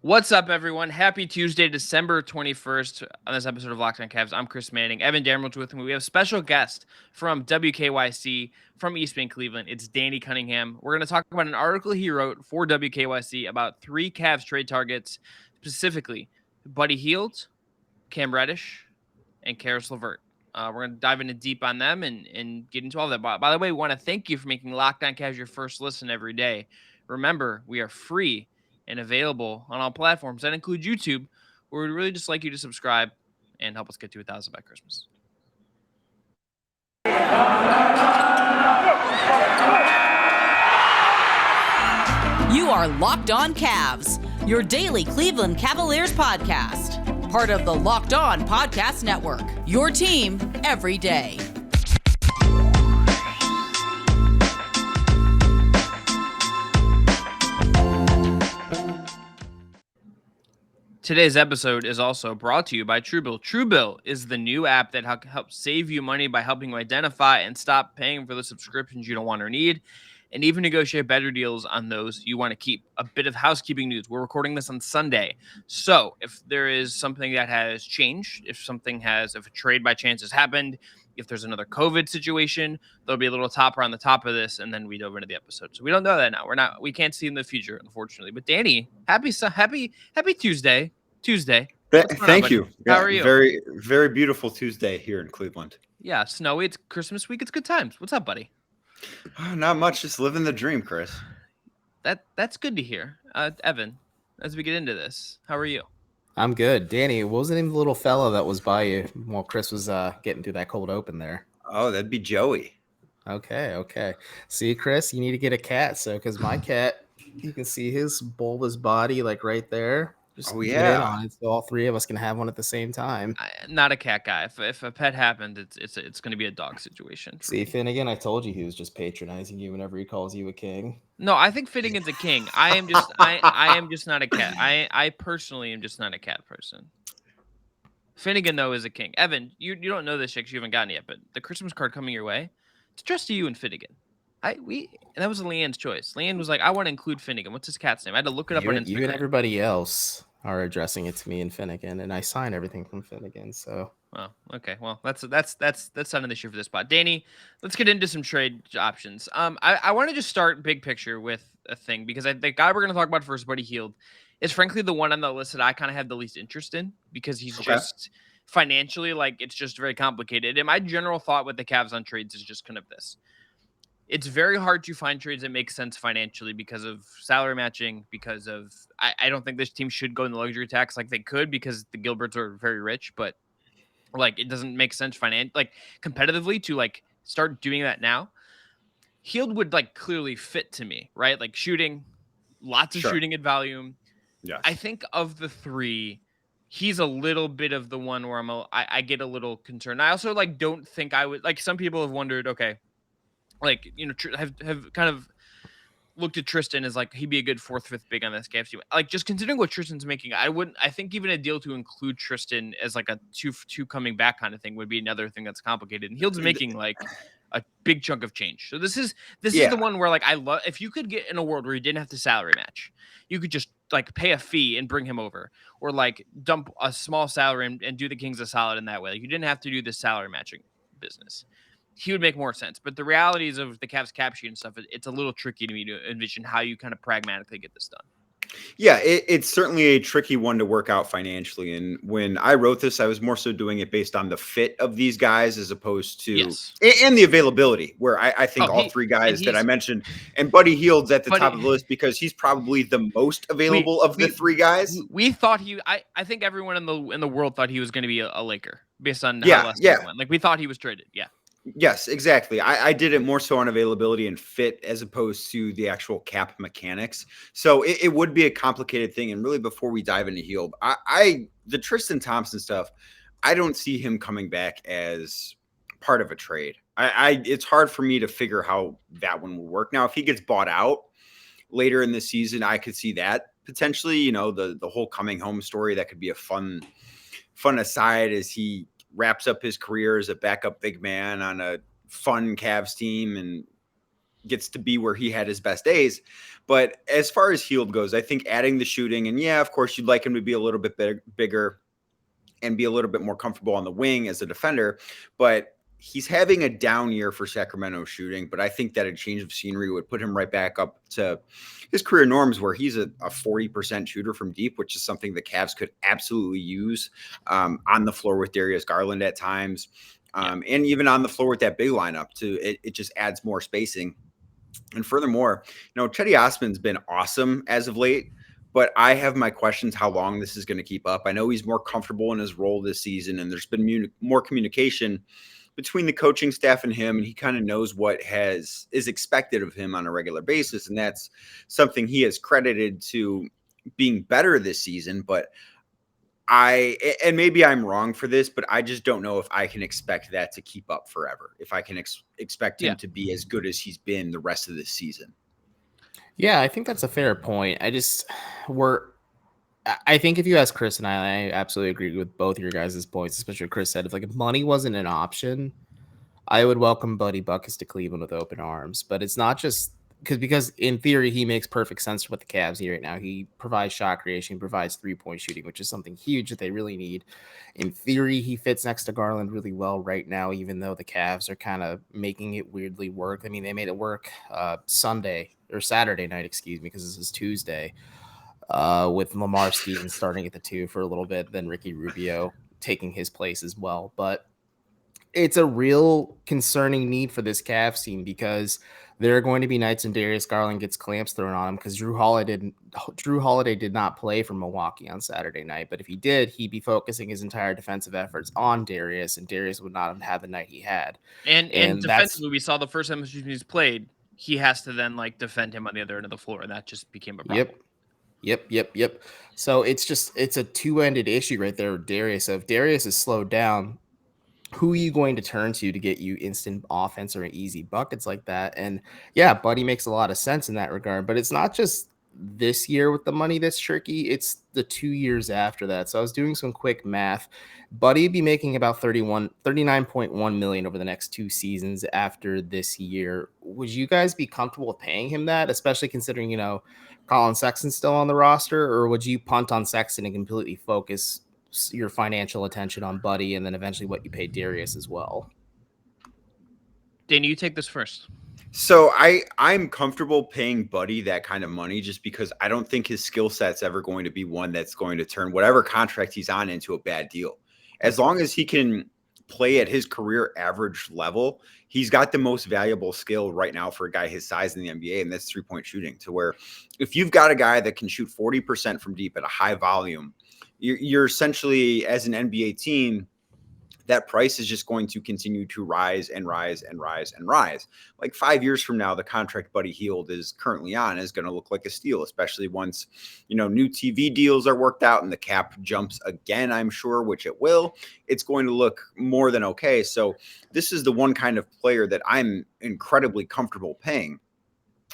What's up, everyone? Happy Tuesday, December 21st. On this episode of Locked on Cavs, I'm Chris Manning. Evan Damer's with me. We have a special guest from WKYC from East Bay, Cleveland. It's Danny Cunningham. We're going to talk about an article he wrote for WKYC about three Cavs trade targets, specifically Buddy Hield, Cam Reddish, and Caris LeVert. We're going to dive into deep on them and get into all of that. By the way, we want to thank you for making Locked on Cavs your first listen every day. Remember, we are free and available on all platforms. That includes YouTube, where we'd really just like you to subscribe and help us get to 1,000 by Christmas. You are Locked On Cavs, your daily Cleveland Cavaliers podcast. Part of the Locked On Podcast Network, your team every day. Today's episode is also brought to you by TrueBill. TrueBill is the new app that helps save you money by helping you identify and stop paying for the subscriptions you don't want or need, and even negotiate better deals on those you want to keep. A bit of housekeeping news. We're recording this on Sunday. So if there is something that has changed, if a trade by chance has happened, if there's another COVID situation, there'll be a little topper on the top of this, and then we go into the episode. So we don't know that now. We can't see in the future, unfortunately. But Danny, happy Tuesday. Thank you. How are you? Very, very beautiful Tuesday here in Cleveland. Yeah, snowy. It's Christmas week. It's good times. What's up, buddy? Oh, not much. Just living the dream, Chris. That's good to hear. Evan, as we get into this, how are you? I'm good. Danny, what was the name of the little fella that was by you while Chris was getting through that cold open there? Oh, that'd be Joey. Okay. See, Chris, you need to get a cat. So, because my cat, you can see his bulbous body like right there. Just get in on it, so all three of us can have one at the same time. Not a cat guy. If a pet happened, it's going to be a dog situation. See, Finnegan, I told you he was just patronizing you whenever he calls you a king. No, I think Finnegan's a king. I am just I am just not a cat. I personally am just not a cat person. Finnegan, though, is a king. Evan, you don't know this yet because you haven't gotten it yet, but the Christmas card coming your way, it's addressed to you and Finnegan. And that was Leanne's choice. Leanne was like, I want to include Finnegan. What's his cat's name? I had to look it up on Instagram. You and everybody else are addressing it to me and Finnegan, and I sign everything from Finnegan. So, well, okay. Well, that's not an issue for this spot. Danny, let's get into some trade options. I want to just start big picture with a thing because the guy we're going to talk about first, Buddy Hield, is frankly the one on the list that I kind of have the least interest in because he's just financially, like, it's just very complicated. And my general thought with the Cavs on trades is just kind of this. It's very hard to find trades that make sense financially because of salary matching, because of I don't think this team should go in the luxury tax like they could because the Gilberts are very rich, but like it doesn't make sense competitively to like start doing that now. Hield would like clearly fit to me, right? Like shooting, lots of shooting at volume. Yeah. I think of the three, he's a little bit of the one where I get a little concerned. I also like don't think I would like some people have wondered, okay, like, you know, have kind of looked at Tristan as like he'd be a good 4th, 5th big on this Cavs team. Like just considering what Tristan's making, I think even a deal to include Tristan as like a two coming back kind of thing would be another thing that's complicated. And Hield's making like a big chunk of change. So this is the one where like I love if you could get in a world where you didn't have to salary match, you could just like pay a fee and bring him over or like dump a small salary and do the Kings a solid in that way. Like you didn't have to do this salary matching business. He would make more sense. But the realities of the Cavs cap sheet and stuff, it's a little tricky to me to envision how you kind of pragmatically get this done. Yeah, it's certainly a tricky one to work out financially. And when I wrote this, I was more so doing it based on the fit of these guys as opposed to and the availability, where I think all three guys that I mentioned and Buddy Hield's at the top of the list because he's probably the most available of the three guys. We thought I think everyone in the world thought he was going to be a Laker based on how last year went. Like we thought he was traded. Yeah. Yes, exactly. I did it more so on availability and fit as opposed to the actual cap mechanics. So it would be a complicated thing. And really, before we dive into Hield, the Tristan Thompson stuff, I don't see him coming back as part of a trade. It's hard for me to figure how that one will work. Now, if he gets bought out later in the season, I could see that potentially. You know, the whole coming home story, that could be a fun aside as he wraps up his career as a backup big man on a fun Cavs team and gets to be where he had his best days. But as far as Hield goes, I think adding the shooting, and yeah, of course, you'd like him to be a little bit bigger and be a little bit more comfortable on the wing as a defender. But he's having a down year for Sacramento shooting. But I think that a change of scenery would put him right back up to his career norms, where he's a 40% shooter from deep, which is something the Cavs could absolutely use on the floor with Darius Garland at times. And even on the floor with that big lineup too. It just adds more spacing. And furthermore, Cedi Osman's been awesome as of late, but I have my questions how long this is going to keep up. I know he's more comfortable in his role this season, and there's been more communication between the coaching staff and him, and he kind of knows what is expected of him on a regular basis, and that's something he has credited to being better this season. But and maybe I'm wrong for this, but I just don't know if I can expect that to keep up forever. If I can expect him to be as good as he's been the rest of this season. Yeah, I think that's a fair point. I think if you ask Chris and I absolutely agree with both of your guys' points, especially what Chris said. If money wasn't an option, I would welcome Buddy Buckets to Cleveland with open arms. But it's not just because in theory, he makes perfect sense for what the Cavs need right now. He provides shot creation, provides 3-point shooting, which is something huge that they really need. In theory, he fits next to Garland really well right now, even though the Cavs are kind of making it weirdly work. I mean, they made it work Saturday night, because this is Tuesday, with Lamar Stevens starting at the 2 for a little bit, then Ricky Rubio taking his place as well. But it's a real concerning need for this Cavs team, because there are going to be nights when Darius Garland gets clamps thrown on him, because Drew Holiday did not play for Milwaukee on Saturday night. But if he did, he'd be focusing his entire defensive efforts on Darius, and Darius would not have had the night he had. And defensively, we saw the first time he's played, he has to then defend him on the other end of the floor, and that just became a problem. Yep. So it's a two-ended issue right there with Darius. So if Darius is slowed down, who are you going to turn to get you instant offense or easy buckets like that? And yeah, Buddy makes a lot of sense in that regard, but it's not just this year with the money that's tricky. It's the 2 years after that. So I was doing some quick math. Buddy would be making about 39.1 million over the next 2 seasons after this year. Would you guys be comfortable with paying him that, especially considering, Colin Sexton's still on the roster, or would you punt on Sexton and completely focus your financial attention on Buddy and then eventually what you pay Darius as well? Danny, you take this first. So I'm comfortable paying Buddy that kind of money, just because I don't think his skill set's ever going to be one that's going to turn whatever contract he's on into a bad deal. As long as he can play at his career average level, he's got the most valuable skill right now for a guy his size in the NBA, and that's 3-point shooting. To where if you've got a guy that can shoot 40% from deep at a high volume, you're essentially, as an NBA team, that price is just going to continue to rise and rise and rise and rise. Like 5 years from now, the contract Buddy Hield is currently on is going to look like a steal, especially once, new TV deals are worked out and the cap jumps again, I'm sure, which it will. It's going to look more than okay. So this is the one kind of player that I'm incredibly comfortable paying.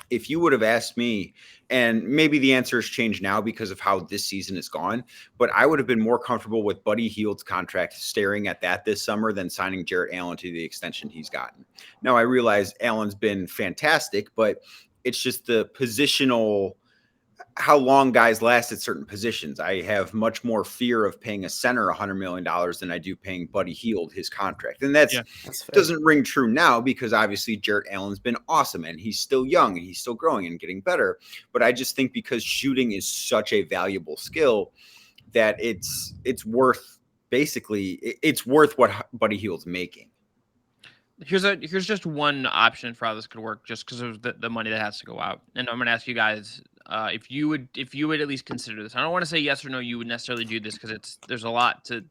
If you would have asked me, and maybe the answer has changed now because of how this season is gone, but I would have been more comfortable with Buddy Hield's contract staring at that this summer than signing Jarrett Allen to the extension he's gotten. Now, I realize Allen's been fantastic, but it's just the positional, how long guys last at certain positions. I have much more fear of paying a center $100 million than I do paying Buddy Hield his contract. And that's doesn't ring true now, because obviously Jarrett Allen's been awesome and he's still young and he's still growing and getting better. But I just think because shooting is such a valuable skill that it's worth what Buddy Hield's making. Here's just one option for how this could work, just because of the money that has to go out. And I'm going to ask you guys if you would at least consider this. I don't want to say yes or no you would necessarily do this, because there's a lot to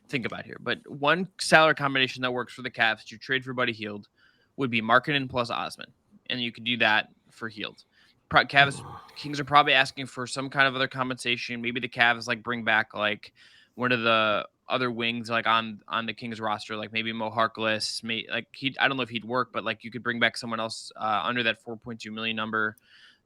think about here. But one salary combination that works for the Cavs to trade for Buddy Hield would be Markkanen plus Osman, and you could do that for Hield. Kings are probably asking for some kind of other compensation. Maybe the Cavs bring back one of the other wings on the Kings roster, maybe Mo Harkless. I don't know if he'd work, but you could bring back someone else under that 4.2 million number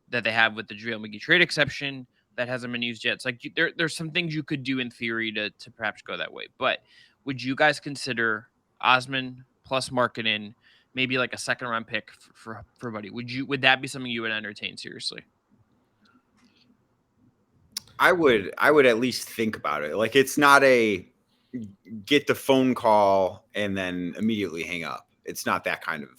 that they have with the JaVale McGee trade exception that hasn't been used yet. It's there's some things you could do in theory to perhaps go that way. But would you guys consider Osman plus Markkanen maybe like a second round pick for Buddy. Would that be something you would entertain seriously? I would at least think about it. Like, it's not a get the phone call and then immediately hang up. It's not that kind of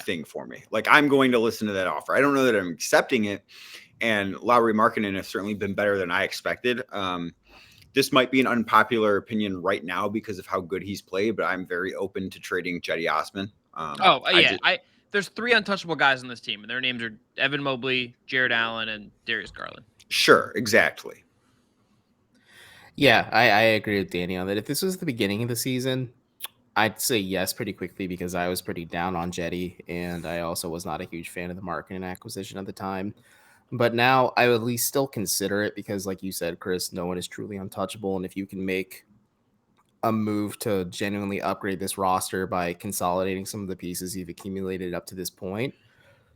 thing for me. Like, I'm going to listen to that offer. I don't know that I'm accepting it. And Lauri Markkanen has certainly been better than I expected. This might be an unpopular opinion right now because of how good he's played, but I'm very open to trading Cedi Osman. There's 3 untouchable guys on this team, and their names are Evan Mobley, Jared Allen, and Darius Garland. Sure, exactly. Yeah, I agree with Danny on that. If this was the beginning of the season, I'd say yes pretty quickly because I was pretty down on Cedi, and I also was not a huge fan of the Markkanen acquisition at the time. But now I would at least still consider it because, like you said, Chris, no one is truly untouchable. And if you can make a move to genuinely upgrade this roster by consolidating some of the pieces you've accumulated up to this point,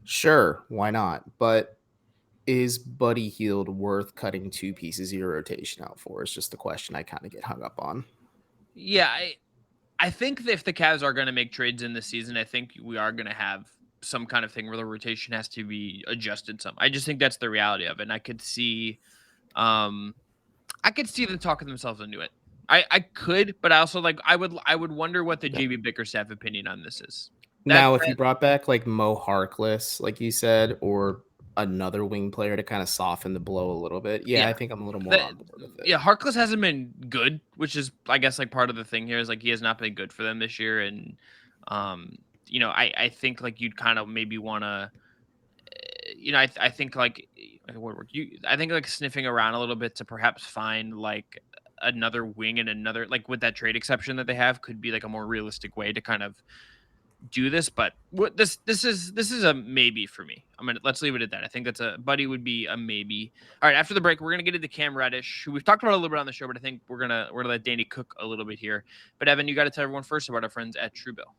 sure, why not? But is Buddy Hield worth cutting 2 pieces of your rotation out for? Is just the question I kind of get hung up on. Yeah, I think if the Cavs are going to make trades in this season, I think we are going to have some kind of thing where the rotation has to be adjusted some. I just think that's the reality of it. And I could see them talking themselves into it. I could, but I also I would wonder what the JB Bickerstaff opinion on this is. If you brought back like Mo Harkless, like you said, or another wing player to kind of soften the blow a little bit, I think I'm a little more on board with it. Yeah, Harkless hasn't been good, which is I guess like part of the thing here is like he has not been good for them this year, and I think like you'd kind of maybe want to, I think like I think like sniffing around a little bit to perhaps find like another wing and another like with that trade exception that they have could be like a more realistic way to kind of do this. But what this is a maybe for me. Let's leave it at that. I think that's Buddy would be a maybe. All right, after the break, we're gonna get into Cam Reddish, who we've talked about a little bit on the show, but I think we're gonna let Danny cook a little bit here. But Evan, you got to tell everyone first about our friends at TrueBill.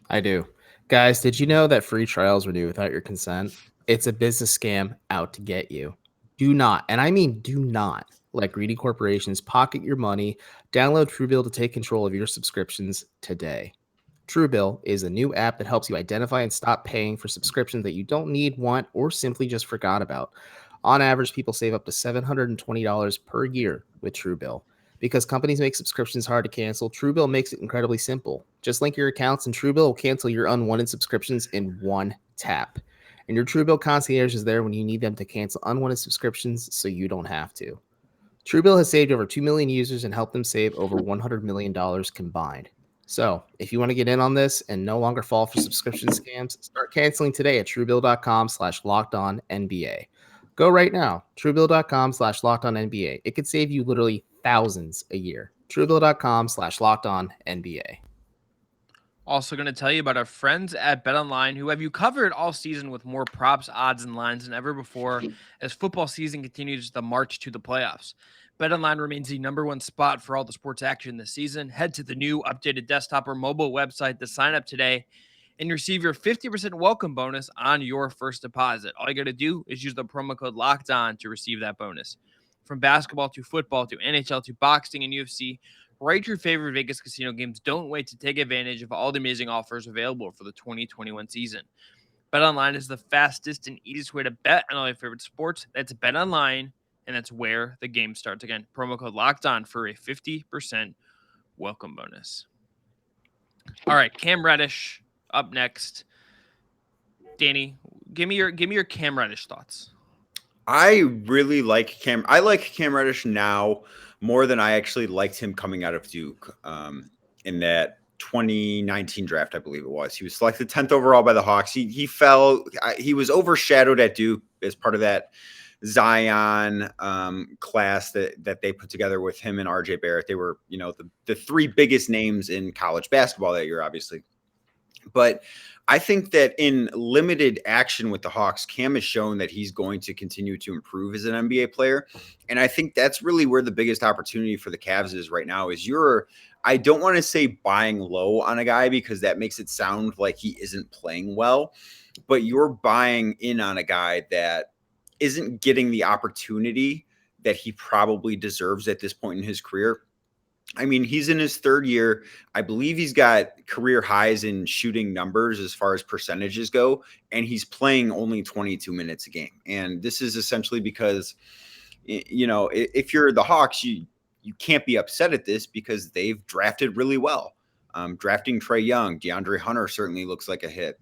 I do. Guys, did you know that free trials renew without your consent? It's a business scam out to get you. Do not, and I mean do not, let greedy corporations pocket your money. Download TrueBill to take control of your subscriptions today. TrueBill is a new app that helps you identify and stop paying for subscriptions that you don't need, want, or simply just forgot about. On average, people save up to $720 per year with TrueBill. Because companies make subscriptions hard to cancel, TrueBill makes it incredibly simple. Just link your accounts and TrueBill will cancel your unwanted subscriptions in one tap. And your TrueBill concierge is there when you need them to cancel unwanted subscriptions so you don't have to. TrueBill has saved over 2 million users and helped them save over $100 million combined. So if you want to get in on this and no longer fall for subscription scams, start canceling today at truebill.com/lockedonnba. Go right now, truebill.com/lockedonnba. It could save you literally thousands a year. truebill.com/lockedonnba. Also going to tell you about our friends at BetOnline who have you covered all season with more props, odds, and lines than ever before as football season continues the march to the playoffs. BetOnline remains the #1 spot for all the sports action this season. Head to the new updated desktop or mobile website to sign up today and receive your 50% welcome bonus on your first deposit. All you got to do is use the promo code LOCKEDON to receive that bonus. From basketball to football to NHL to boxing and UFC, rate your favorite Vegas casino games. Don't wait to take advantage of all the amazing offers available for the 2021 season. BetOnline is the fastest and easiest way to bet on all your favorite sports. That's BetOnline, and that's where the game starts. Again, promo code LOCKEDON for a 50% welcome bonus. All right, Cam Reddish up next. Danny, give me your Cam Reddish thoughts. I really like Cam. I like Cam Reddish now more than I actually liked him coming out of Duke in that 2019 draft, I believe it was. He was selected 10th overall by the Hawks. He fell. He was overshadowed at Duke as part of that Zion class that they put together with him and RJ Barrett. They were, the 3 biggest names in college basketball that year, obviously. But I think that in limited action with the Hawks, Cam has shown that he's going to continue to improve as an NBA player. And I think that's really where the biggest opportunity for the Cavs is right now is I don't want to say buying low on a guy because that makes it sound like he isn't playing well, but you're buying in on a guy that isn't getting the opportunity that he probably deserves at this point in his career. I mean, he's in his third year. I believe he's got career highs in shooting numbers as far as percentages go, and he's playing only 22 minutes a game. And this is essentially because, if you're the Hawks, you can't be upset at this because they've drafted really well. Drafting Trae Young, DeAndre Hunter certainly looks like a hit.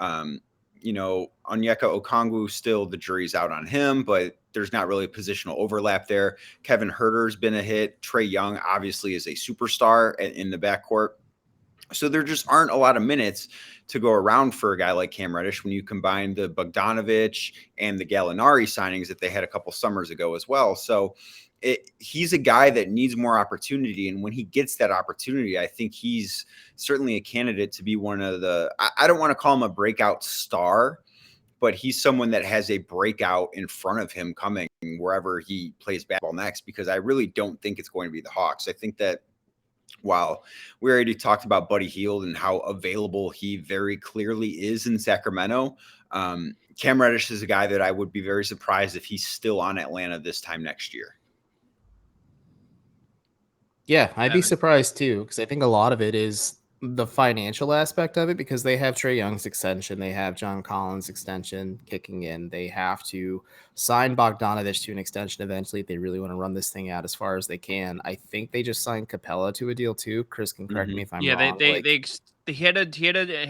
Onyeka Okongwu, still the jury's out on him, but there's not really a positional overlap there. Kevin Huerter's been a hit. Trae Young obviously is a superstar in the backcourt. So there just aren't a lot of minutes to go around for a guy like Cam Reddish when you combine the Bogdanovich and the Gallinari signings that they had a couple summers ago as well. So he's a guy that needs more opportunity. And when he gets that opportunity, I think he's certainly a candidate to be one of the, I don't want to call him a breakout star, but he's someone that has a breakout in front of him coming wherever he plays basketball next, because I really don't think it's going to be the Hawks. I think that while we already talked about Buddy Hield and how available he very clearly is in Sacramento, Cam Reddish is a guy that I would be very surprised if he's still on Atlanta this time next year. Yeah, I'd be surprised too, because I think a lot of it is the financial aspect of it, because they have Trae Young's extension, they have John Collins' extension kicking in, they have to sign Bogdanovich to an extension eventually if they really want to run this thing out as far as they can. I think they just signed Capella to a deal too. Chris can correct me if I'm wrong. He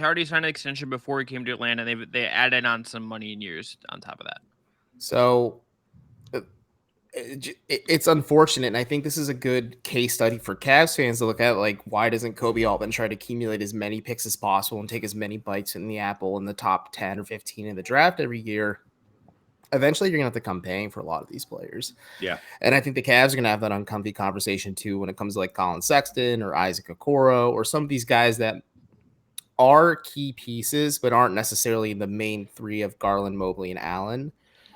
already signed an extension before he came to Atlanta. They added on some money and years on top of that. So it's unfortunate, and I think this is a good case study for Cavs fans to look at. Like, why doesn't Kobe Altman try to accumulate as many picks as possible and take as many bites in the apple in the top 10 or 15 in the draft every year? Eventually, you're going to have to come paying for a lot of these players. Yeah. And I think the Cavs are going to have that uncomfy conversation too when it comes to like Colin Sexton or Isaac Okoro or some of these guys that are key pieces but aren't necessarily the main three of Garland, Mobley, and Allen.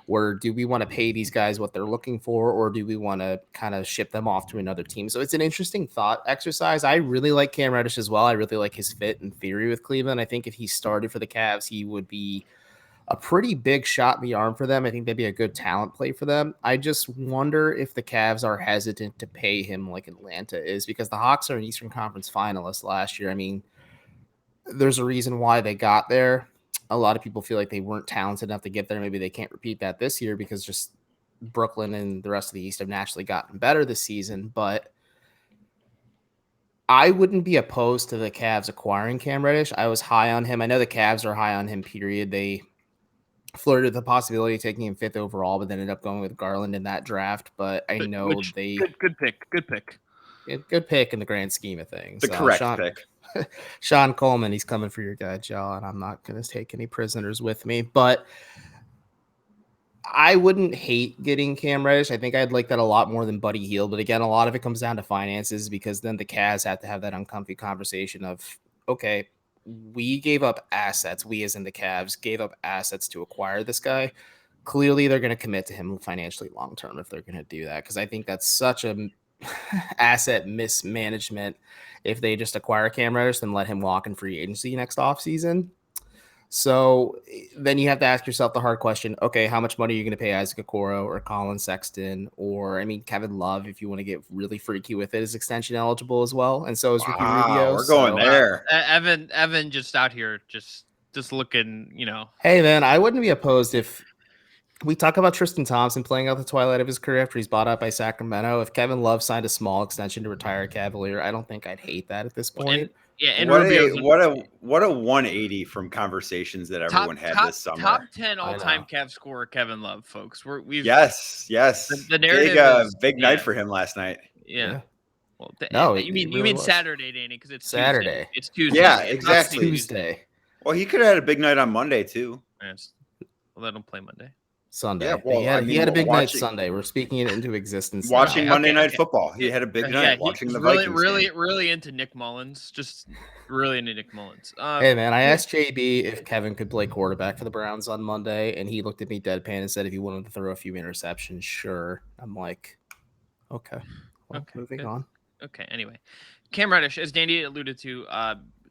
Where do we want to pay these guys what they're looking for, or do we want to kind of ship them off to another team? So it's an interesting thought exercise. I really like Cam Reddish as well. I really like his fit in theory with Cleveland. I think if he started for the Cavs, he would be a pretty big shot in the arm for them. I think that'd be a good talent play for them. I just wonder if the Cavs are hesitant to pay him like Atlanta is, because the Hawks are an Eastern Conference finalist last year. I mean, there's a reason why they got there. A lot of people feel like they weren't talented enough to get there. Maybe they can't repeat that this year because just Brooklyn and the rest of the East have naturally gotten better this season. But I wouldn't be opposed to the Cavs acquiring Cam Reddish. I was high on him. I know the Cavs are high on him, period. They flirted with the possibility of taking him 5th overall, but then ended up going with Garland in that draft. But I know good pick. Good pick in the grand scheme of things. The correct pick. Sean Coleman, he's coming for your guy, Joe, and I'm not going to take any prisoners with me. But I wouldn't hate getting Cam Reddish. I think I'd like that a lot more than Buddy Hield. But again, a lot of it comes down to finances, because then the Cavs have to have that uncomfy conversation of, okay, we gave up assets. We, as in the Cavs, gave up assets to acquire this guy. Clearly, they're going to commit to him financially long term if they're going to do that, because I think that's such a asset mismanagement if they just acquire Cam Reddish and let him walk in free agency next offseason. So then you have to ask yourself the hard question, okay, how much money are you going to pay Isaac Okoro or Colin Sexton, or, I mean, Kevin Love, if you want to get really freaky with it, is extension eligible as well, and so is Ricky Rubio. We're going there. Evan just out here just looking, Hey, man, I wouldn't be opposed if we talk about Tristan Thompson playing out the twilight of his career after he's bought out by Sacramento. If Kevin Love signed a small extension to retire a Cavalier, I don't think I'd hate that at this point. And what a 180 from conversations that everyone had this summer. Top 10 all-time Cavs scorer Kevin Love, folks. Yes. The narrative big night for him last night. Yeah. Well, you mean Saturday, Danny? Because it's Saturday. It's Tuesday. Yeah, exactly. Tuesday. Well, he could have had a big night on Monday too. Yes. Well, let him play Monday. Sunday. Yeah, well, he had a big night Sunday. We're speaking it into existence. Watching Monday Night Football. He had a big night watching the Vikings. Really into Nick Mullins. Just really into Nick Mullins. Hey, man, I asked JB if Kevin could play quarterback for the Browns on Monday, and he looked at me deadpan and said if he wanted to throw a few interceptions, sure. I'm like, okay. Well, moving on. Okay, anyway. Cam Reddish, as Danny alluded to,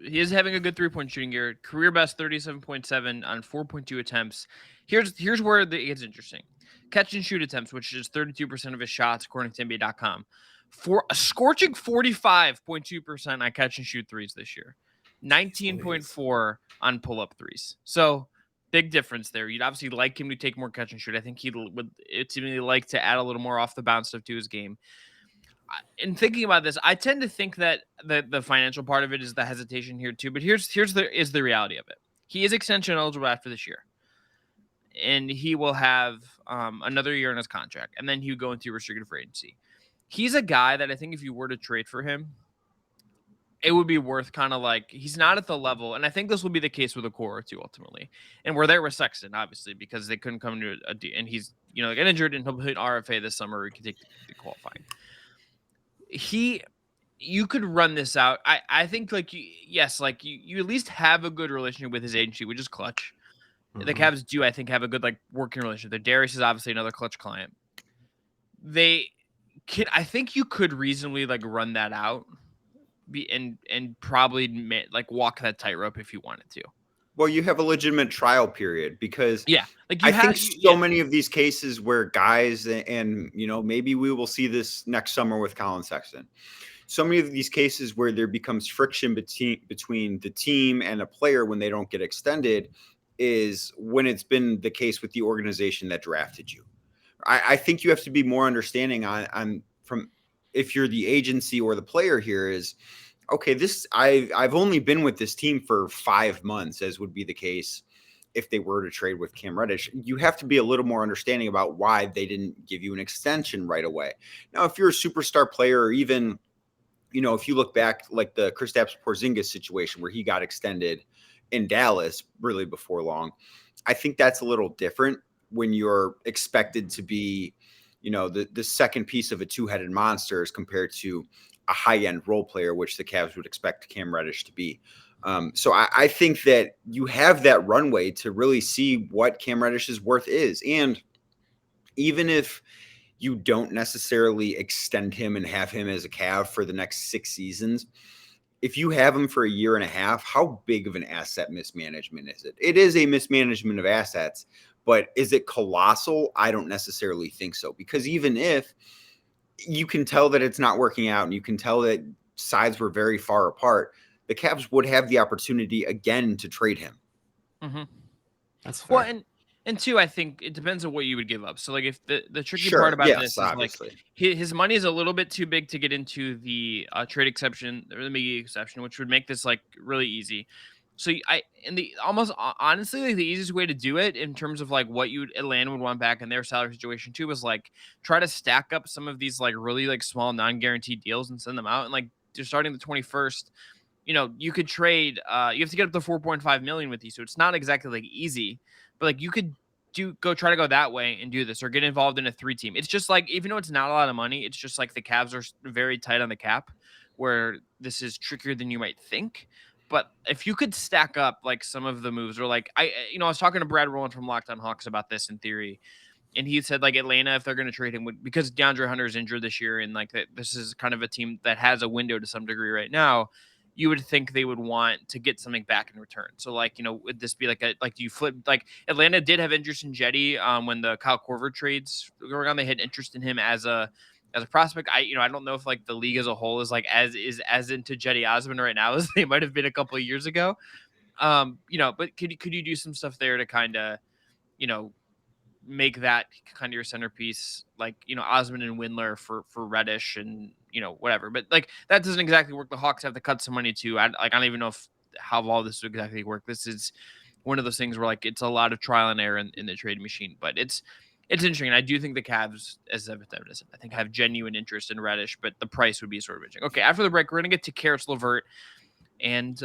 he is having a good three-point shooting year. Career best 37.7 on 4.2 attempts. Here's where it gets interesting. Catch and shoot attempts, which is 32% of his shots, according to NBA.com. for a scorching 45.2% on catch and shoot threes this year, 19.4 on pull up threes. So big difference there. You'd obviously like him to take more catch and shoot. I think he would ultimately like to add a little more off the bounce stuff to his game. In thinking about this, I tend to think that the financial part of it is the hesitation here too. But here's the reality of it. He is extension eligible after this year, and he will have another year in his contract, and then he would go into restricted free agency. He's a guy that I think if you were to trade for him, it would be worth kind of like, he's not at the level, and I think this will be the case with Okoro too ultimately. And we're there with Sexton, obviously, because they couldn't come to a deal, and he's get injured and he'll hit RFA this summer. Or he can take the qualifying. You could run this out. I think you at least have a good relationship with his agency, which is clutch. The Cavs do, I think, have a good working relationship. The Darius is obviously another clutch client. I think you could reasonably run that out, and probably walk that tightrope if you wanted to. Well, you have a legitimate trial period because I think many of these cases where guys and maybe we will see this next summer with Colin Sexton. So many of these cases where there becomes friction between the team and a player when they don't get extended is when it's been the case with the organization that drafted you. I think you have to be more understanding on from if you're the agency or the player here is, okay, I've only been with this team for 5 months, as would be the case if they were to trade with Cam Reddish. You have to be a little more understanding about why they didn't give you an extension right away. Now, if you're a superstar player, or even, if you look back like the Kristaps Porzingis situation where he got extended in Dallas really before long, I think that's a little different when you're expected to be, the second piece of a two-headed monster as compared to a high-end role player, which the Cavs would expect Cam Reddish to be. So I think that you have that runway to really see what Cam Reddish's worth is. And even if you don't necessarily extend him and have him as a Cav for the next 6 seasons, if you have him for a year and a half, how big of an asset mismanagement is it? It is a mismanagement of assets, but is it colossal? I don't necessarily think so, because even if you can tell that it's not working out and you can tell that sides were very far apart, the Cavs would have the opportunity again to trade him. Mm-hmm. That's fair. Well, and two, I think it depends on what you would give up. So if the tricky part about this is obviously his money is a little bit too big to get into the trade exception or the Miggy exception, which would make this really easy. So honestly, the easiest way to do it in terms of what Atlanta would want back in their salary situation too was try to stack up some of these really small non-guaranteed deals and send them out. And just starting the 21st, you could trade. You have to get up to 4.5 million with these, so it's not exactly easy. But you could try to go that way and do this, or get involved in a 3-team. It's just even though it's not a lot of money, it's just the Cavs are very tight on the cap, where this is trickier than you might think. But if you could stack up some of the moves, or I was talking to Brad Rowland from Locked On Hawks about this in theory, and he said Atlanta, if they're going to trade him, because DeAndre Hunter is injured this year, and this is kind of a team that has a window to some degree right now, you would think they would want to get something back in return. So would this be do you flip, Atlanta did have interest in Jetty when the Kyle Korver trades were going on, they had interest in him as a prospect. I don't know if the league as a whole is as into Jetty Osman right now as they might have been a couple of years ago. But could you do some stuff there to kind of, make that kind of your centerpiece, Osman and Windler for Reddish and whatever. But that doesn't exactly work. The Hawks have to cut some money too. I don't even know how all this would exactly work. This is one of those things where it's a lot of trial and error in the trade machine, but it's interesting. And I do think the Cavs, as evident, I think have genuine interest in Reddish, but the price would be sort of interesting. Okay, after the break, we're gonna get to Caris LeVert and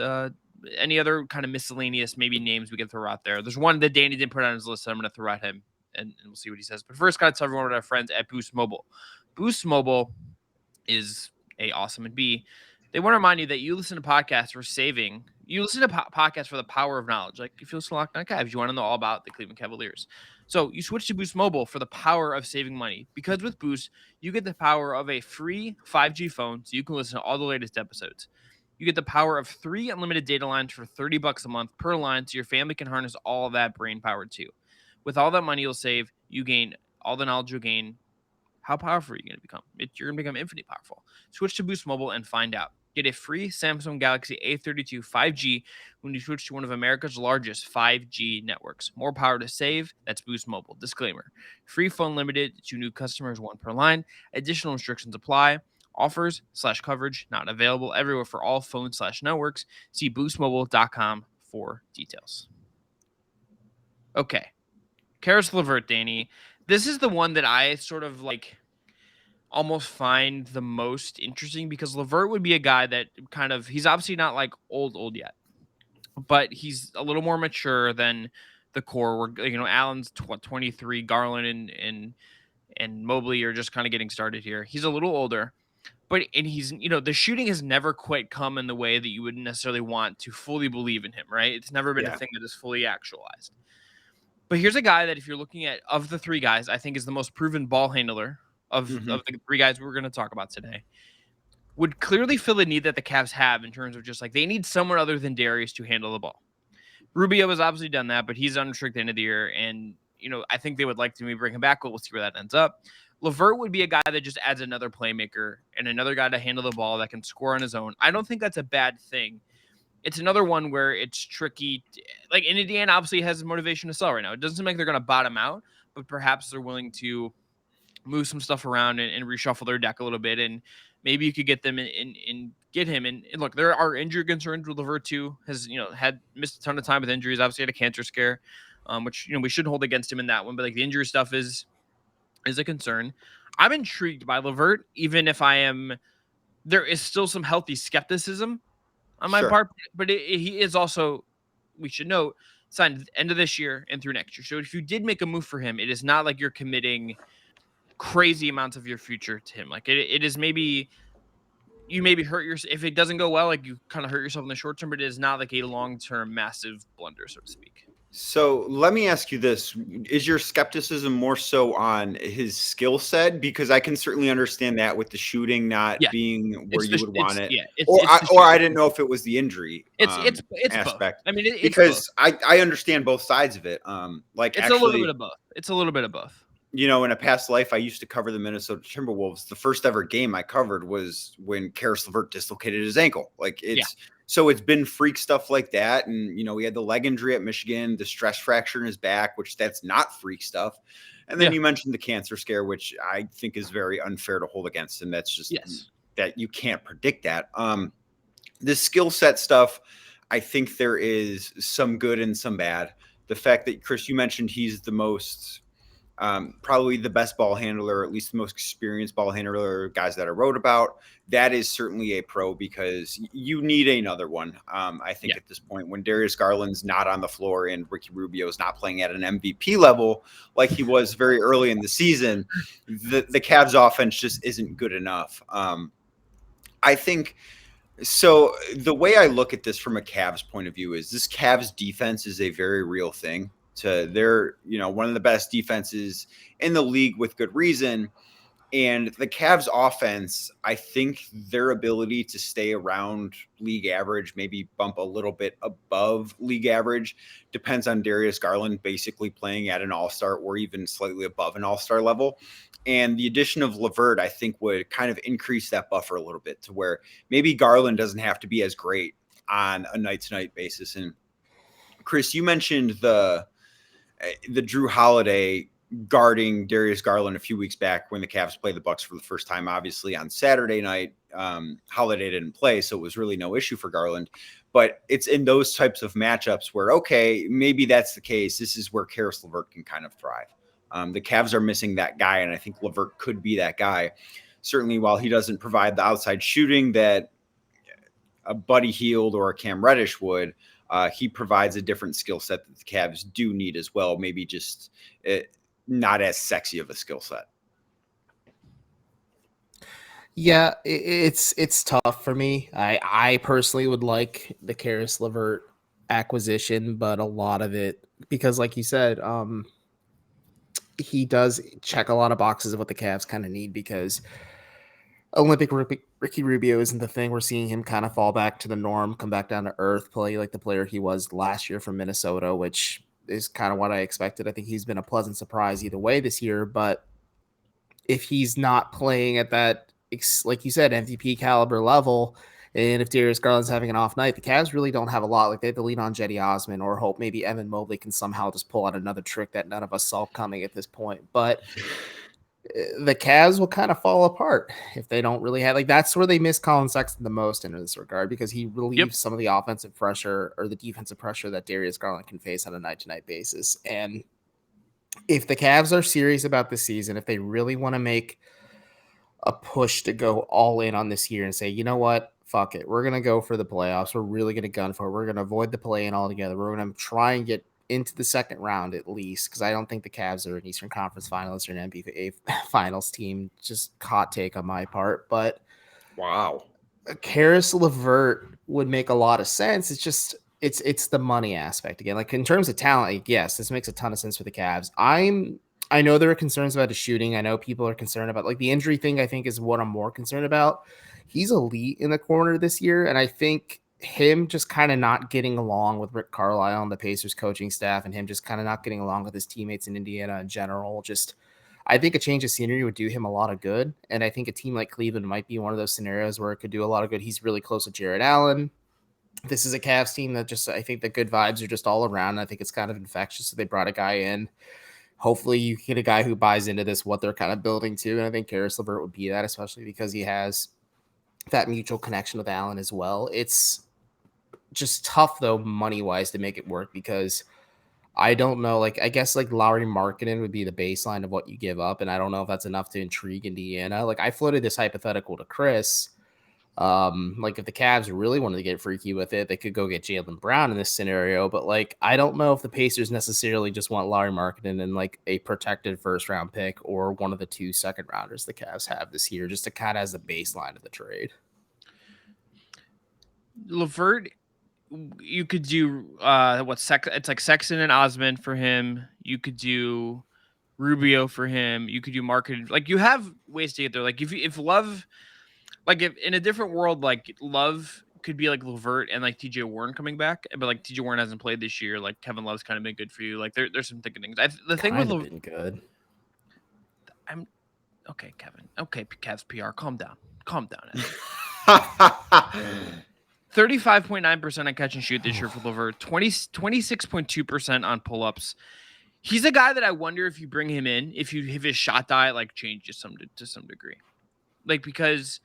any other kind of miscellaneous maybe names we can throw out there. There's one that Danny didn't put on his list, so I'm gonna throw at him and we'll see what he says. But first, gotta tell everyone about our friends at Boost Mobile. Boost Mobile is A, awesome, and B, they want to remind you that you listen to podcasts for saving. You listen to podcasts for the power of knowledge. If you listen to Locked On Cavs, you want to know all about the Cleveland Cavaliers. So you switch to Boost Mobile for the power of saving money, because with Boost, you get the power of a free 5G phone so you can listen to all the latest episodes. You get the power of 3 unlimited data lines for $30 a month per line, so your family can harness all of that brain power too. With all that money you'll save, you gain all the knowledge you'll gain How powerful are you going to become? You're going to become infinitely powerful. Switch to Boost Mobile and find out. Get a free Samsung Galaxy A32 5G when you switch to one of America's largest 5G networks. More power to save. That's Boost Mobile. Disclaimer. Free phone limited to new customers, one per line. Additional restrictions apply. Offers/coverage not available everywhere for all phones/networks. See boostmobile.com for details. Okay. Caris LeVert, Danny. This is the one that I sort of like almost find the most interesting because LeVert would be a guy that he's obviously not like old yet, but he's a little more mature than the core. Where Allen's 23, Garland and Mobley are just kind of getting started here. He's a little older, but he's the shooting has never quite come in the way that you wouldn't necessarily want to fully believe in him, right? It's never been a thing that is fully actualized. But here's a guy that if you're looking at of the three guys, I think is the most proven ball handler of the three guys we're going to talk about today. Would clearly fill the need that the Cavs have in terms of just like they need someone other than Darius to handle the ball. Rubio has obviously done that, but he's unrestricted at the end of the year. And, I think they would like to maybe bring him back, but we'll see where that ends up. LeVert would be a guy that just adds another playmaker and another guy to handle the ball that can score on his own. I don't think that's a bad thing. It's another one where it's tricky. Like, Indiana obviously has motivation to sell right now. It doesn't seem like they're going to bottom out, but perhaps they're willing to move some stuff around and reshuffle their deck a little bit. And maybe you could get them and get him. And look, there are injury concerns with LeVert too. Has, had missed a ton of time with injuries. Obviously had a cancer scare, which, we shouldn't hold against him in that one. But like the injury stuff is a concern. I'm intrigued by LeVert, even if there is still some healthy skepticism on my part, but he is also, we should note, signed at the end of this year and through next year. So if you did make a move for him, it is not like you're committing crazy amounts of your future to him. Like it is maybe you hurt yourself if it doesn't go well. Like you kind of hurt yourself in the short term, but it is not like a long-term massive blunder, so to speak. So let me ask you this. Is your skepticism more so on his skill set? Because I can certainly understand that with the shooting not being where you would want it. Yeah, or I didn't know if it was the injury it's aspect. Both. I mean, it's because both. I understand both sides of it. Like it's actually, a little bit of both. It's a little bit of both. In a past life, I used to cover the Minnesota Timberwolves. The first ever game I covered was when Caris LeVert dislocated his ankle. Like So it's been freak stuff like that. And, we had the leg injury at Michigan, the stress fracture in his back, which that's not freak stuff. And then you mentioned the cancer scare, which I think is very unfair to hold against him. That's just that you can't predict that. The skill set stuff, I think there is some good and some bad. The fact that, Chris, you mentioned he's the most probably the best ball handler, at least the most experienced ball handler, guys that I wrote about. That is certainly a pro because you need another one. I think at this point, when Darius Garland's not on the floor and Ricky Rubio is not playing at an MVP level like he was very early in the season, the Cavs offense just isn't good enough. I think so. The way I look at this from a Cavs point of view is this Cavs defense is a very real thing. They're, one of the best defenses in the league with good reason. And the Cavs offense, I think their ability to stay around league average, maybe bump a little bit above league average, depends on Darius Garland basically playing at an all-star or even slightly above an all-star level. And the addition of LeVert, I think, would kind of increase that buffer a little bit to where maybe Garland doesn't have to be as great on a night-to-night basis. And Chris, you mentioned the Drew Holiday guarding Darius Garland a few weeks back when the Cavs played the Bucks for the first time, obviously on Saturday night. Holiday didn't play, so it was really no issue for Garland. But it's in those types of matchups where, okay, maybe that's the case. This is where Caris LeVert can kind of thrive. The Cavs are missing that guy, and I think LeVert could be that guy. Certainly, while he doesn't provide the outside shooting that a Buddy Hield or a Cam Reddish would, he provides a different skill set that the Cavs do need as well. Maybe just not as sexy of a skill set. Yeah, it's tough for me. I personally would like the Caris LeVert acquisition, but a lot of it, because like you said, he does check a lot of boxes of what the Cavs kind of need, because Olympic Ricky Rubio isn't the thing. We're seeing him kind of fall back to the norm, come back down to earth, play like the player he was last year from Minnesota, which is kind of what I expected. I think he's been a pleasant surprise either way this year, but if he's not playing at that, like you said, MVP caliber level, and if Darius Garland's having an off night, the Cavs really don't have a lot. Like, they have to lean on Jetty Osman or hope maybe Evan Mobley can somehow just pull out another trick that none of us saw coming at this point. But the Cavs will kind of fall apart if they don't really have, like, that's where they miss Colin Sexton the most in this regard, because he relieves some of the offensive pressure or the defensive pressure that Darius Garland can face on a night-to-night basis. And if the Cavs are serious about this season, if they really want to make a push to go all in on this year and say, you know what, fuck it, we're going to go for the playoffs, we're really going to gun for it, we're going to avoid the play-in altogether, we're going to try and get into the second round at least, because I don't think the Cavs are an Eastern Conference Finalist or an NBA Finals team. Just hot take on my part, but wow, Caris LeVert would make a lot of sense. It's just it's the money aspect again. Like, in terms of talent, like, yes, this makes a ton of sense for the Cavs. I know there are concerns about the shooting. I know people are concerned about, like, the injury thing. I think is what I'm more concerned about. He's elite in the corner this year, and I think him just kind of not getting along with Rick Carlisle and the Pacers coaching staff, and him just kind of not getting along with his teammates in Indiana in general, just, I think a change of scenery would do him a lot of good. And I think a team like Cleveland might be one of those scenarios where it could do a lot of good. He's really close with Jared Allen. This is a Cavs team that just, I think the good vibes are just all around. I think it's kind of infectious. So they brought a guy in. Hopefully you get a guy who buys into this, what they're kind of building to. And I think Caris LeVert would be that, especially because he has that mutual connection with Allen as well. It's just tough, though, money-wise, to make it work, because I don't know. Like, I guess, like, Lauri Markkanen would be the baseline of what you give up, and I don't know if that's enough to intrigue Indiana. Like, I floated this hypothetical to Chris. Like, if the Cavs really wanted to get freaky with it, they could go get Jaylen Brown in this scenario. But, like, I don't know if the Pacers necessarily just want Lauri Markkanen and, like, a protected first-round pick or one of the 2 second-rounders the Cavs have this year, just to kind of as the baseline of the trade. LeVert, you could do it's like Sexton and Osman for him. You could do Rubio for him. You could do market. Like, you have ways to get there. Like, if Love, like, if in a different world, like, Love could be like LeVert and like TJ Warren coming back, but like TJ Warren hasn't played this year. Like, Kevin Love's kind of been good for you. Like, there's some things. The thing with been good. I'm okay, Kevin. Okay, Cavs PR, calm down. 35.9% on catch and shoot this year for LeVert, 26.2% on pull-ups. He's a guy that I wonder if you bring him in, if his shot diet like changes to some degree. Like, because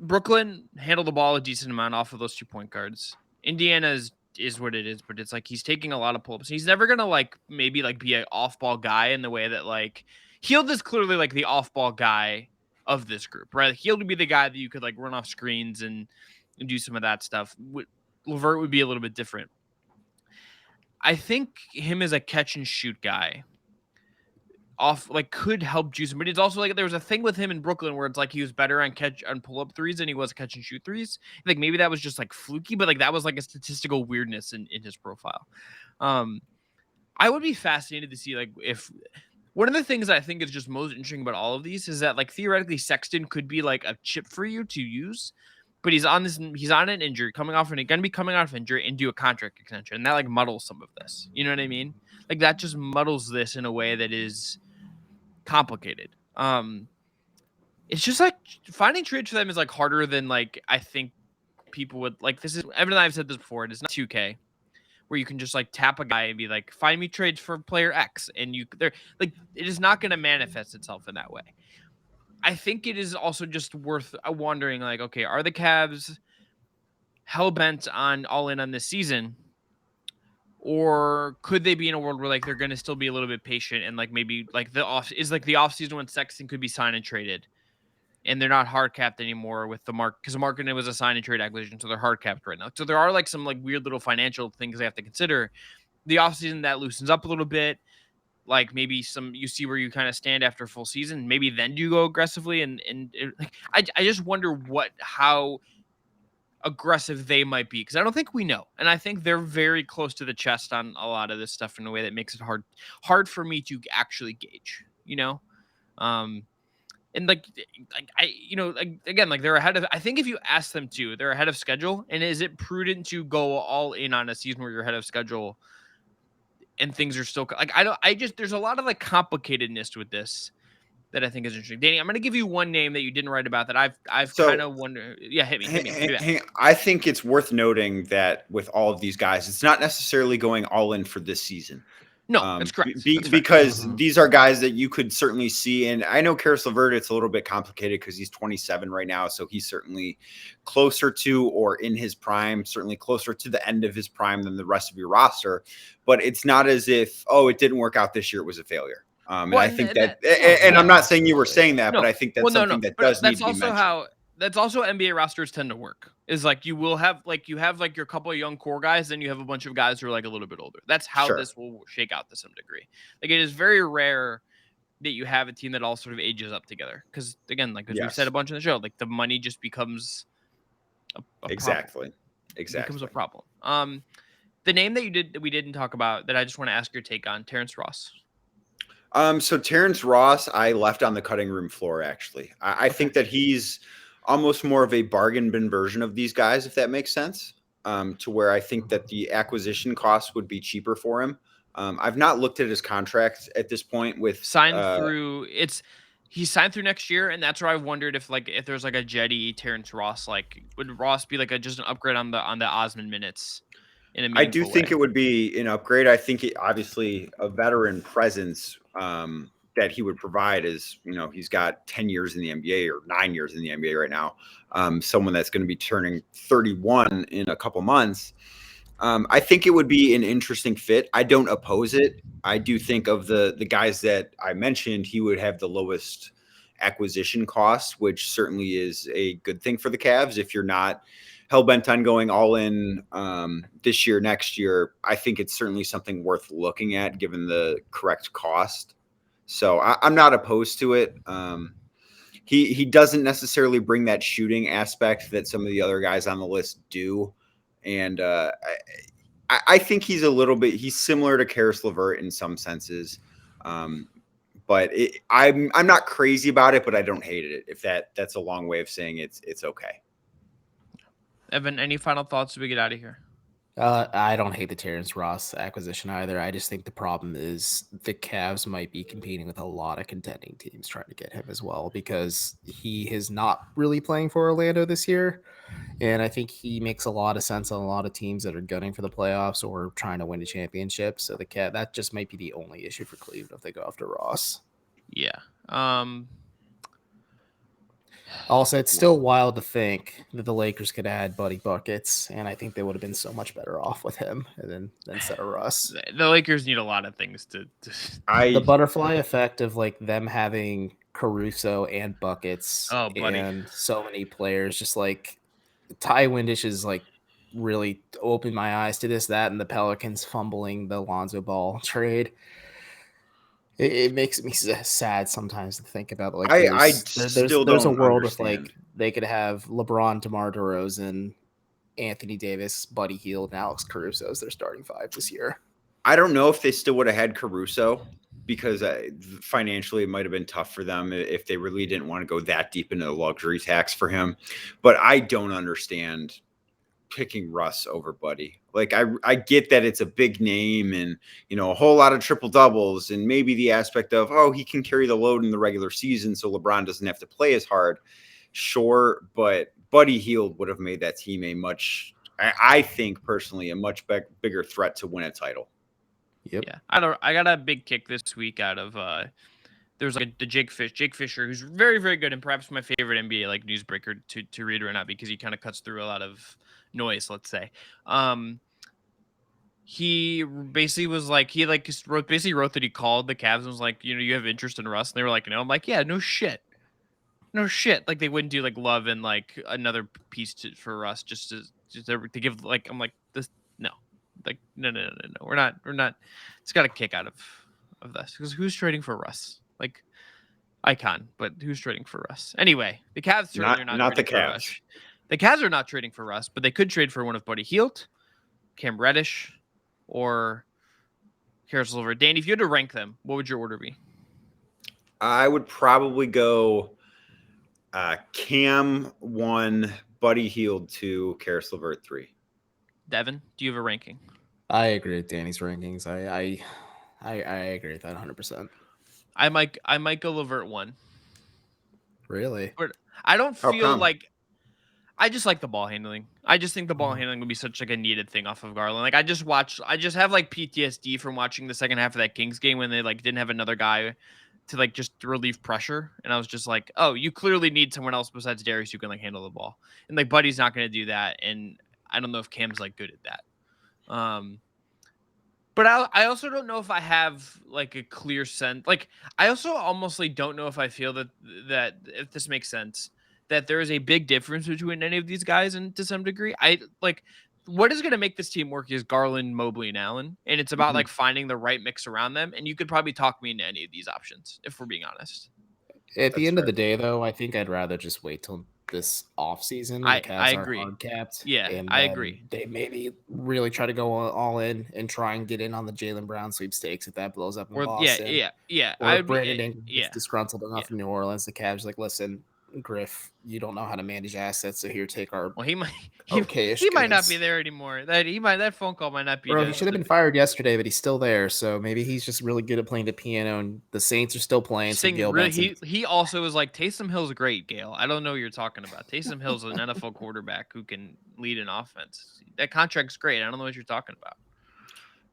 Brooklyn handled the ball a decent amount off of those 2 point guards. Indiana is what it is, but it's like he's taking a lot of pull-ups. He's never gonna like maybe like be an off-ball guy in the way that like Hield is clearly like the off-ball guy of this group, right? Hield would be the guy that you could like run off screens and do some of that stuff. LeVert would be a little bit different. I think him as a catch and shoot guy could help juice him, but it's also like there was a thing with him in Brooklyn where it's like he was better on pull up threes than he was catch and shoot threes. Like, maybe that was just like fluky, but like that was like a statistical weirdness in his profile. I would be fascinated to see like if one of the things I think is just most interesting about all of these is that like theoretically Sexton could be like a chip for you to use. But he's on an injury, going to be coming off injury and do a contract extension. And that like muddles some of this. You know what I mean? Like, that just muddles this in a way that is complicated. It's just like finding trades for them is like harder than like I think people would like. This is Evan and I have said this before. It is not 2K where you can just like tap a guy and be like, find me trades for player X, and they're like, it is not going to manifest itself in that way. I think it is also just worth wondering, like, okay, are the Cavs hell-bent on all in on this season? Or could they be in a world where, like, they're going to still be a little bit patient and, like, maybe, like, the offseason when Sexton could be signed and traded and they're not hard-capped anymore with the because the market was a sign and trade acquisition, so they're hard-capped right now. So there are, like, some, like, weird little financial things they have to consider. The offseason, that loosens up a little bit. Like, maybe you see where you kind of stand after a full season. Maybe then you go aggressively. I just wonder how aggressive they might be, because I don't think we know. And I think they're very close to the chest on a lot of this stuff in a way that makes it hard for me to actually gauge, you know? And again, like they're ahead of, I think if you ask them to, they're ahead of schedule. And is it prudent to go all in on a season where you're ahead of schedule and things are still like, there's a lot of like complicatedness with this that I think is interesting. Danny, I'm going to give you one name that you didn't write about that I've So, kind of wondered. Yeah, hit me. I think it's worth noting that with all of these guys, it's not necessarily going all in for this season. No, that's correct. That's fair. Because these are guys that you could certainly see. And I know Caris LeVert, it's a little bit complicated because he's 27 right now. So he's certainly closer to or in his prime, certainly closer to the end of his prime than the rest of your roster. But it's not as if, oh, it didn't work out this year, it was a failure. And I think and I'm not saying you were saying that, but I think that's something that does need to be mentioned. That's also NBA rosters tend to work. Is like you have your couple of young core guys, then you have a bunch of guys who are like a little bit older. That's how this will shake out to some degree. Like it is very rare that you have a team that all sort of ages up together. Because again, like as we've said a bunch in the show, like the money just becomes a exactly. It becomes a problem. The name that we didn't talk about that I just want to ask your take on, Terrence Ross. So Terrence Ross, I left on the cutting room floor. Actually, I think that he's almost more of a bargain bin version of these guys, if that makes sense. To where I think that the acquisition cost would be cheaper for him. I've not looked at his contract at this point. With he's signed through next year, and that's where I wondered if there's like a Jetty Terrence Ross, like would Ross be like just an upgrade on the Osman minutes? I do think it would be an upgrade. I think obviously a veteran presence that he would provide is, he's got 10 years in the NBA or 9 years in the NBA right now. Someone that's going to be turning 31 in a couple months. I think it would be an interesting fit. I don't oppose it. I do think of the guys that I mentioned, he would have the lowest acquisition cost, which certainly is a good thing for the Cavs. If you're not hell-bent on going all in this year, next year, I think it's certainly something worth looking at given the correct cost. So I'm not opposed to it. He doesn't necessarily bring that shooting aspect that some of the other guys on the list do. And I think he's similar to Caris LeVert in some senses. But I'm not crazy about it, but I don't hate it. If that's a long way of saying it's okay. Evan, any final thoughts as we get out of here? I don't hate the Terrence Ross acquisition either. I just think the problem is the Cavs might be competing with a lot of contending teams trying to get him as well, because he is not really playing for Orlando this year. And I think he makes a lot of sense on a lot of teams that are gunning for the playoffs or trying to win a championship. So that just might be the only issue for Cleveland if they go after Ross. Yeah. Also, it's still wild to think that the Lakers could add Buddy Buckets, and I think they would have been so much better off with him instead of Russ. The Lakers need a lot of things the butterfly effect of like them having Caruso and Buckets and so many players, just like Ty Windish is like really opened my eyes to this, that, and the Pelicans fumbling the Lonzo Ball trade. It makes me sad sometimes to think about. Like, there's a world with like they could have LeBron, DeMar DeRozan, Anthony Davis, Buddy Hield, and Alex Caruso as their starting five this year. I don't know if they still would have had Caruso because financially it might have been tough for them if they really didn't want to go that deep into the luxury tax for him. But I don't understand picking Russ over Buddy. Like I get that it's a big name and, a whole lot of triple doubles and maybe the aspect of, he can carry the load in the regular season so LeBron doesn't have to play as hard. Sure. But Buddy Hield would have made that team I think personally, a much bigger threat to win a title. Yep. Yeah. I got a big kick this week out of, there's like the Jake Fisher, who's very, very good and perhaps my favorite NBA like newsbreaker to read right now because he kind of cuts through a lot of noise, let's say. He basically was like, wrote that he called the Cavs and was like, you have interest in Russ, and they were like, no. I'm like, yeah, no shit. Like they wouldn't do like Love and like another piece for Russ just to give like, I'm like, this no, like no, we're not. It's got a kick out of this because who's trading for Russ? Like icon, but who's trading for Russ? Anyway, the Cavs certainly are not the trading for Russ. The Cavs are not trading for Russ, but they could trade for one of Buddy Hield, Cam Reddish, or Caris LeVert. Danny, if you had to rank them, what would your order be? I would probably go Cam 1, Buddy Hield 2, Caris LeVert 3. Devin, do you have a ranking? I agree with Danny's rankings. I agree with that 100%. I might go LeVert 1. Really? But I don't How feel come? like I just like the ball handling. I just think the ball Mhm. handling would be such like a needed thing off of Garland. Like I just have like PTSD from watching the second half of that Kings game when they like didn't have another guy to like just relieve pressure. And I was just like, oh, you clearly need someone else besides Darius who can like handle the ball. And like Buddy's not gonna do that. And I don't know if Cam's like good at that. But I also don't know if I have like a clear sense. Like I also almost like don't know if I feel that if this makes sense that there is a big difference between any of these guys and to some degree. I like what is going to make this team work is Garland, Mobley, and Allen, and it's about Mhm. like finding the right mix around them. And you could probably talk me into any of these options if we're being honest. At the That's end of fair. the day, though, I think I'd rather just wait till this off season when the I Cavs are agree. hard capped, Yeah, and I then agree. they maybe really try to go all in and try and get in on the Jaylen Brown sweepstakes if that blows up in Or yeah, Boston. yeah, yeah. Or if I'd be Brandon Ingram gets yeah, disgruntled yeah. enough in New Orleans, the Cavs are like, listen, Griff, you don't know how to manage assets, so here, take our Well, he might okayish he might not be goods. there anymore. That phone call might not be Bro, he to should have been fired yesterday, but he's still there. So maybe he's just really good at playing the piano, and the Saints are still playing. So sing Gail really Benson, he also is like Taysom Hill's great, Gail. I don't know what you're talking about. Taysom Hill's an NFL quarterback who can lead an offense. That contract's great. I don't know what you're talking about.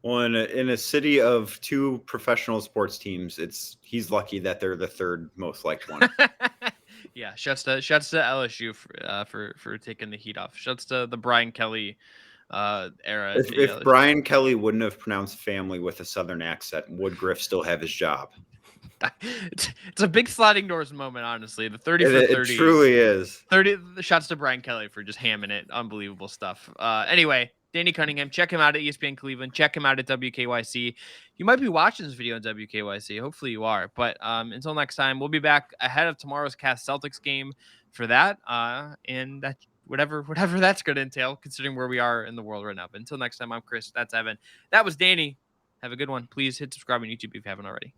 Well, in a city of 2 professional sports teams, he's lucky that they're the third most liked one. Yeah, shouts to LSU for taking the heat off. Shouts to the Brian Kelly era. If, to if LSU. Brian Kelly wouldn't have pronounced family with a Southern accent, would Griff still have his job? It's a big sliding doors moment, honestly. The 30 for It 30. truly is. 30 shots to Brian Kelly for just hamming it. Unbelievable stuff. Anyway, Danny Cunningham, check him out at ESPN Cleveland. Check him out at WKYC. You might be watching this video on WKYC. Hopefully you are. But until next time, we'll be back ahead of tomorrow's Cavs Celtics game for that. And that whatever that's going to entail, considering where we are in the world right now. But until next time, I'm Chris. That's Evan. That was Danny. Have a good one. Please hit subscribe on YouTube if you haven't already.